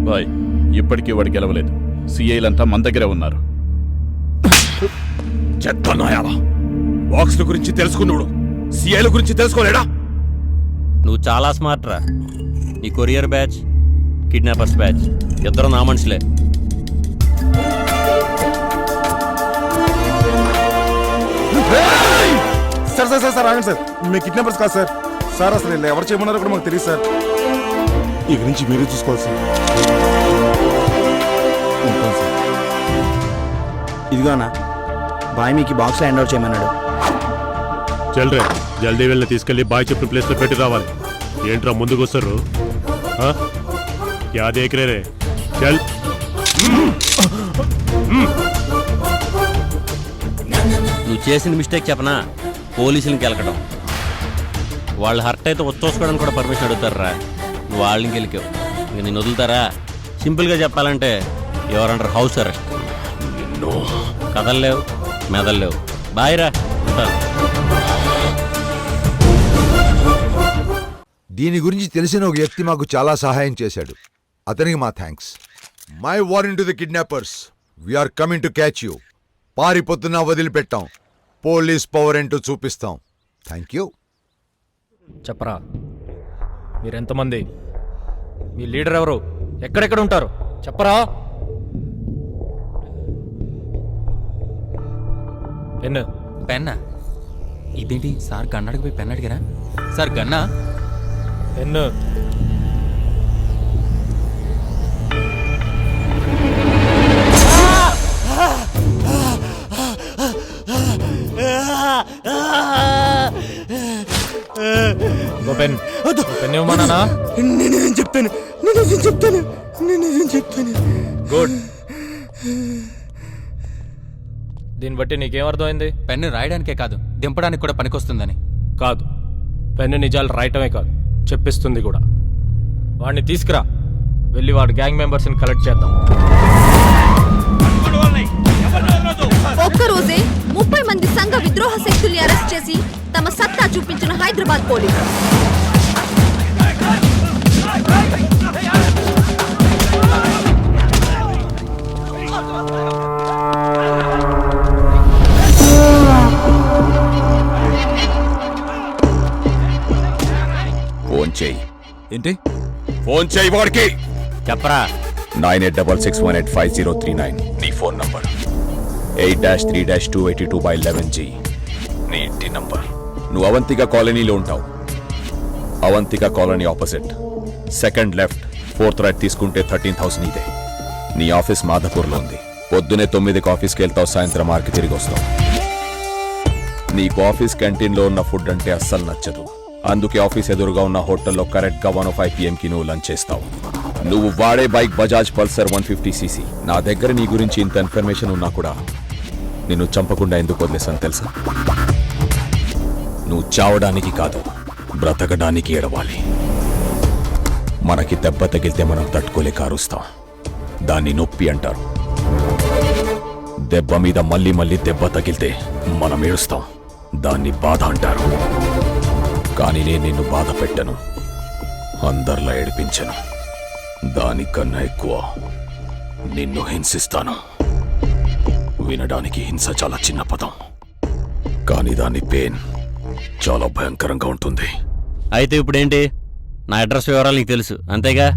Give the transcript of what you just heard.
Bye ఇప్పటికీ వాడు గెలవలేదు. సిఐలంతా మన దగ్గరే ఉన్నారు. చెత్త నాయాలా, బాక్స్ల గురించి తెలుసుకున్నాడు, సిఐల గురించి తెలుసుకోలేడా? నువ్వు చాలా స్మార్ట్ రా. నీ కొరియర్ బ్యాచ్, కిడ్నాపర్స్ బ్యాచ్ ఇద్దరు నా మనుషులే. సార్ సార్ సార్ సార్ ఆగండి సార్, మీ కిడ్నాపర్స్ కాదు సార్. సార్ అసలు ఇలా ఎవరు చేయమన్నారో కూడా మాకు తెలియదు సార్. ఇక నుంచి మీరే చూసుకోవాలి సార్. ఉంటాను సార్. ఇదిగో అన్న, బాయ్ మీకు బాక్స్ హ్యాండ్ అవుట్ చేయమన్నాడు. చల్రే జల్దీ వెళ్ళి తీసుకెళ్ళి బాయ్ చెప్పిన ప్లేస్లో పెట్టి రావాలి. ఏంట్రా ముందుకు వస్తారు? క్యా దేఖ్ రే? చల్. నువ్వు చేసిన మిస్టేక్ చెప్పనా? పోలీసులకి వెళ్ళకడం. వాళ్ళు హర్ట్ అయితే వచ్చేసుకోవడానికి కూడా పర్మిషన్ అడుగుతారా? నువ్వు వాళ్ళని గెలికావు, ఇంక నేను వదులుతారా? సింపుల్గా చెప్పాలంటే ఎవరంటారు హౌస్ అరెస్ట్. కదల్లేవు, మెదల్లేవు. బాయ్ రా, ఉంటాను. దీని గురించి తెలిసిన ఒక వ్యక్తి మాకు చాలా సహాయం చేశాడు. అతనికి మా thanks. My warrant to the kidnappers, we are coming to catch you. పారిపోతున్నా వదిలిపెట్టాం. పోలీస్ పవర్ ఏంటో చూపిస్తాం. Thank you. చెప్పరా, మీరెంతమంది? మీ లీడర్ ఎవరు? ఎక్కడెక్కడ ఉంటారు? చెప్పరా. పెన్ను. పెన్నా? ఇదేంటి సార్ గన్నాడికి పోయి పెన్ అడిగారా? సార్ గన్నా? పెన్ను. పెన్ పెన్ ఇవ్వమన్నానా? నేనేం చెప్తాను. గుడ్. దీన్ని బట్టి నీకేం అర్థమైంది? పెన్ను రాయడానికే కాదు, దింపడానికి కూడా పనికొస్తుందని. కాదు, పెన్ను నిజాలు రాయటమే కాదు, చెప్పిస్తుంది కూడా. వాడిని తీసుకురా, వెళ్ళి వాడి గ్యాంగ్ మెంబర్స్ని కలెక్ట్ చేద్దాం. ఒక్కరోజే 30 మంది సంఘ విద్రోహ శక్తుల్ని అరెస్ట్ చేసి తమ సత్తా చూపించిన హైదరాబాద్ పోలీసు. ఫోన్ చేయి. ఏంటి? ఫోన్ చేయి వాడికి. చెప్పరా. 9866185039 నీ ఫోన్ నంబర్. 8-3-282/11G నీ ఇంటి నంబర్. నువ్వు అవంతిక కాలనీలో ఉంటావు. Avantika colony opposite, second left, 4th right తీసుకుంటే 13,000 ఇదే. నీ ఆఫీస్ మాధపూర్లో ఉంది. పొద్దునే 9కి ఆఫీస్కి వెళ్తావు, సాయంత్రం 6కి తిరిగి వస్తావు. నీకు ఆఫీస్ క్యాంటీన్లో ఉన్న ఫుడ్ అంటే అస్సలు నచ్చదు. అందుకే ఆఫీస్ ఎదురుగా ఉన్న హోటల్లో కరెక్ట్గా 1:05 PM నువ్వు లంచ్ చేస్తావు. నువ్వు వాడే బైక్ బజాజ్ పల్సర్ 150cc. నా దగ్గర నీ గురించి ఇంత ఇన్ఫర్మేషన్ ఉన్నా కూడా నిన్ను చంపకుండా ఎందుకు వదిలేసాను తెలుసా? నువ్వు చావడానికి కాదు, బ్రతకడానికి ఏడవాలి. మనకి దెబ్బ తగిలితే మనం తట్టుకోలేక అరుస్తాం. దాన్ని నొప్పి అంటారు. దెబ్బ మీద మళ్ళీ మళ్ళీ దెబ్బ తగిలితే మనం ఏడుస్తాం. దాన్ని బాధ అంటారు. కానీ నేను నిన్ను బాధ పెట్టను, అందరిలా ఏడిపించను. దానికన్నా ఎక్కువ నిన్ను హింసిస్తాను. వినడానికి హింస చాలా చిన్న పదం, కానీ దాని పెయిన్ చాలా భయంకరంగా ఉంటుంది. అయితే ఇప్పుడేంటి? నా అడ్రస్ వివరాలు నీకు తెలుసు అంతేగా?